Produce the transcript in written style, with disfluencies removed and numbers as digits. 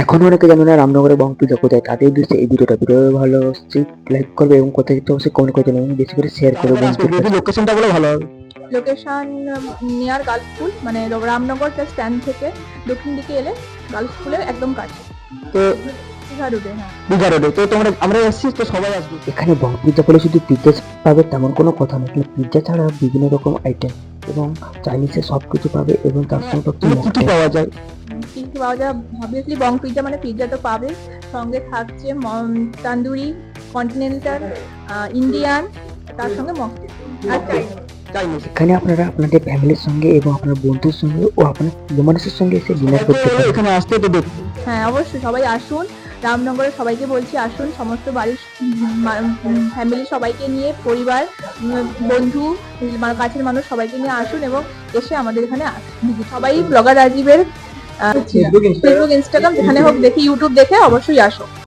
এখন অনেকে জানে না রামনগরে বং পূজা কোথায়। তাদের উদ্দেশ্যে এই ভিডিও ভালো অবশ্যই লাইক করবে এবং কোথায় যেতে অবশ্যই কমেন্ট করে জানাবেন, বেশি করে শেয়ার করে বন্ধুদের কাছে। লোকেশনটা বলে ভালো হবে। লোকেশন নিয়ার গার্লস স্কুল, মানে রামনগর স্ট্যান্ড থেকে দক্ষিণ দিকে এলে গার্লস স্কুলের একদম কাছে। তো দীঘা রোডে, হ্যাঁ। দীঘা রোডে। তো তোমরা আমরা এসেছি, তো সবাই আসবে। এখানে বং পিৎজা বলে শুধু পিৎজা পাবে তেমন কোনো কথা নেই, কিন্তু পিৎজা ছাড়া বিভিন্ন রকম আইটেম এবং চাইনিজের সব কিছু পাবে এবং তার সঙ্গে একটু কি কি পাওয়া যায়? কি কি পাওয়া যায়? অবভিয়াসলি বং পিৎজা, মানে পিৎজা তো পাবে, সঙ্গে থাকছে তান্দুরি, কন্টিনেন্টাল, ইন্ডিয়ান, তার সঙ্গে মকটেল আর চাইনিজ। এখানে আপনারা আপনাদের ফ্যামিলির সঙ্গে এবং আপনার বন্ধুর সঙ্গে ও আপনার প্রিয় মানুষের সঙ্গে এসে ডিনার করতে পারেন। এখানে আসতে তো দেখতে। হ্যাঁ, অবশ্যই সবাই আসুন। রামনগরে সবাইকে বলছি আসুন, সমস্ত বাড়ির ফ্যামিলি সবাইকে নিয়ে, পরিবার, বন্ধু, কাছের মানুষ সবাইকে নিয়ে আসুন এবং এসে আমাদের এখানে সবাই ব্লগার রাজীবের ফেসবুক, ইনস্টাগ্রাম যেখানে হোক দেখে, ইউটিউব দেখে অবশ্যই আসো।